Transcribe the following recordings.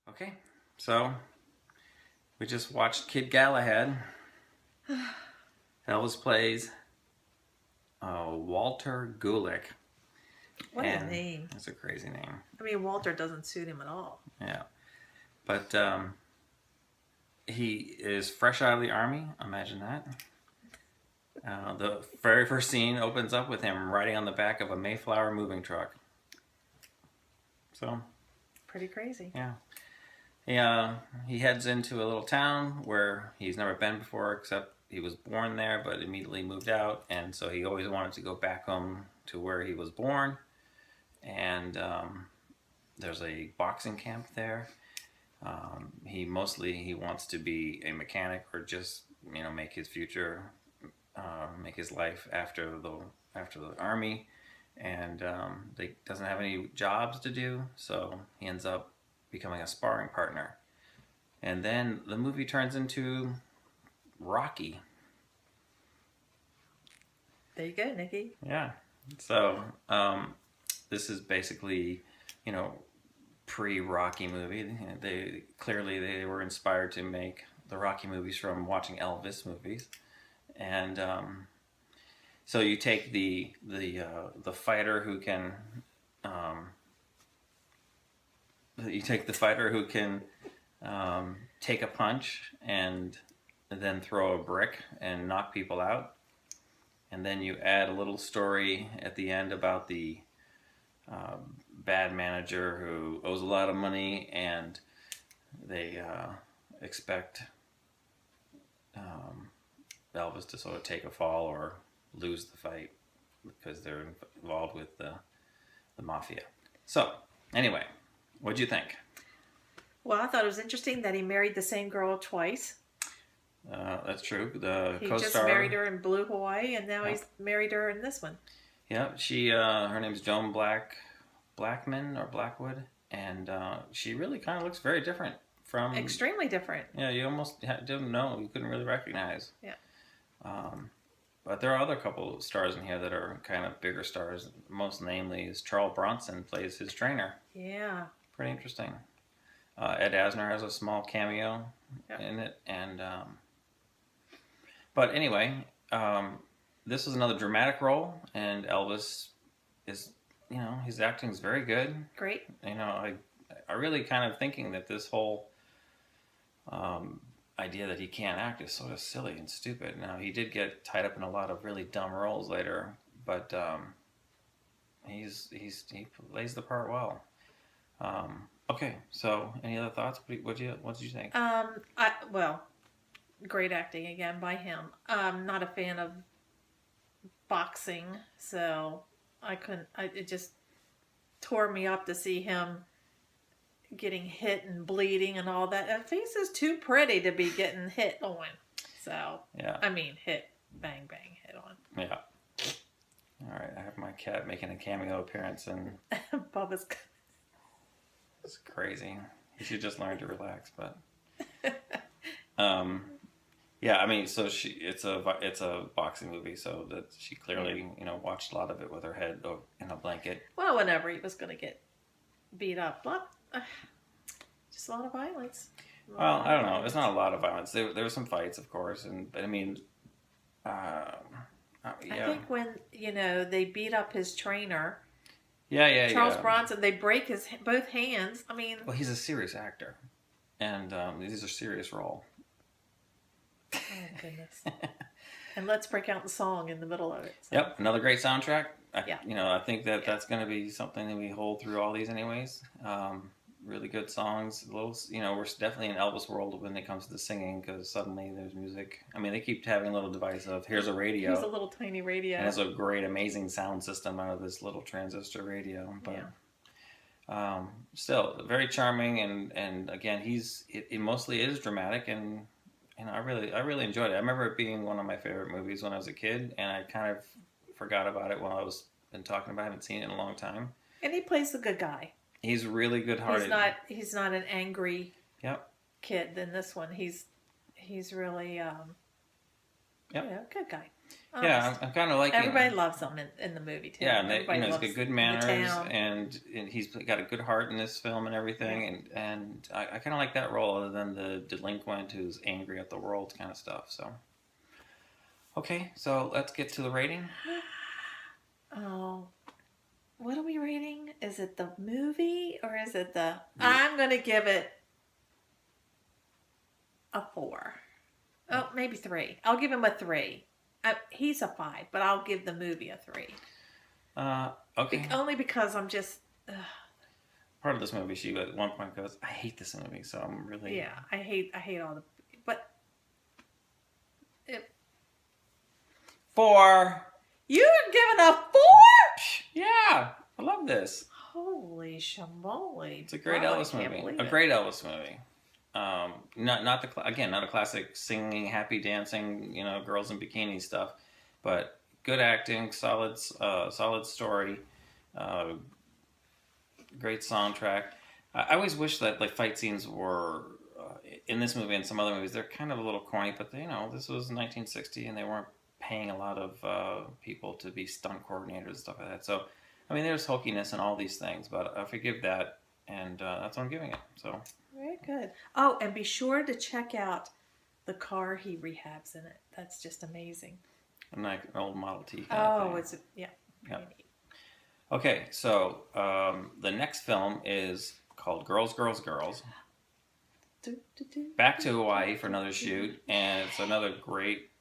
Okay, so we just watched Kid Galahad. Elvis plays Walter Gulick, What a and name. that's a crazy name. I mean, Walter doesn't suit him at all. Yeah, but he is fresh out of the army. Imagine that. The very first scene opens up with him riding on the back of a Mayflower moving truck. So, Pretty crazy. yeah. He heads into a little town where he's never been before, except he was born there, but immediately moved out, and so he always wanted to go back home to where he was born. And there's a boxing camp there. He wants to be a mechanic or just make his future, make his life after the army, and they doesn't have any jobs to do, so he ends up becoming a sparring partner. And then the movie turns into Rocky. There you go, Nikki. Yeah. So this is basically, pre-Rocky movie. They were inspired to make the Rocky movies from watching Elvis movies, and so you take the fighter who can. You take the fighter who can take a punch and then throw a brick and knock people out. And then you add a little story at the end about the bad manager who owes a lot of money, and they expect Elvis to sort of take a fall or lose the fight because they're involved with the mafia. So, anyway, what'd you think? Well, I thought it was interesting that he married the same girl twice. That's true. The He co-star just married her in Blue Hawaii, and now he's married her in this one. Yeah, her name's Joan Blackman or Blackwood, and she really kind of looks very different from. Extremely different. Yeah, you almost didn't know, you couldn't really recognize. Yeah. But there are other couple of stars in here that are kind of bigger stars. Most namely is Charles Bronson plays his trainer. Yeah. Pretty interesting. Ed Asner has a small cameo in it, and but anyway, this is another dramatic role, and Elvis is, his acting is very good. Great. I really kind of thinking that this whole idea that he can't act is sort of silly and stupid. Now, he did get tied up in a lot of really dumb roles later, but he plays the part well. Okay, so any other thoughts? What did you think? Great acting again by him. I'm not a fan of boxing, so I couldn't. It just tore me up to see him getting hit and bleeding and all that. That face is too pretty to be getting hit on. So yeah, I mean, bang, hit on. Yeah. All right, I have my cat making a cameo appearance, and Bubba's. It's crazy. You should just learn to relax, but. Yeah, I mean, so it's a boxing movie, so that she clearly watched a lot of it with her head in a blanket. Well, whenever he was going to get beat up, just a lot of violence. Well, I don't know. It's not a lot of violence. There were some fights, of course, but I mean, yeah. I think when they beat up his trainer. Yeah. Charles Bronson, they break his both hands. I mean, well, he's a serious actor, and these are serious role. Oh, goodness. And let's break out the song in the middle of it. So. Yep, another great soundtrack. Yeah. I think that's going to be something that we hold through all these anyways. Really good songs. We're definitely in Elvis world when it comes to the singing, because suddenly there's music. I mean, they keep having a little device of, here's a radio. Here's a little tiny radio. And it's a great, amazing sound system out of this little transistor radio. But still, very charming, and again, it mostly is dramatic, and I really enjoyed it. I remember it being one of my favorite movies when I was a kid, and I kind of forgot about it while I was been talking about it. I haven't seen it in a long time. And he plays the good guy. He's really good-hearted. He's not an angry kid in this one. He's really good guy. Yeah, I'm kind of liking. Everybody loves him in the movie too. Yeah, and Everybody he's loves got good the manners, town. and he's got a good heart in this film and everything. And I kind of like that role, other than the delinquent who's angry at the world kind of stuff. So, okay, so let's get to the rating. Oh, what are we rating? Is it the movie or is it the? Yeah. I'm gonna give it a 4. Oh, maybe 3. I'll give him a 3. He's a 5, but I'll give the movie a 3. Okay. Only because I'm just. Part of this movie, she at one point goes, "I hate this movie," so I'm really Yeah, I hate all the. But 4. you're giving a 4? Yeah, I love this. Holy shamoly! It's a great Wow, Elvis I can't movie. believe A it. great Elvis movie. Not a classic singing, happy dancing, girls in bikini stuff, but good acting, solid story, uh, great soundtrack. I always wish that like fight scenes were in this movie and some other movies. They're kind of a little corny, but this was 1960 and they weren't paying a lot of people to be stunt coordinators and stuff like that. So, I mean, there's hokiness in all these things, but I forgive that, and that's what I'm giving it. So. Very good. Oh, and be sure to check out the car he rehabs in it. That's just amazing. Like an old Model T kind of thing. It's yeah. Yep. Okay, so the next film is called Girls, Girls, Girls. Back to Hawaii for another shoot, and it's another great,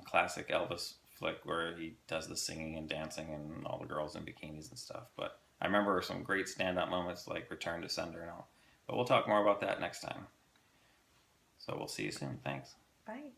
classic Elvis flick where he does the singing and dancing and all the girls in bikinis and stuff. But I remember some great standout moments like Return to Sender and all. But we'll talk more about that next time. So we'll see you soon. Thanks. Bye.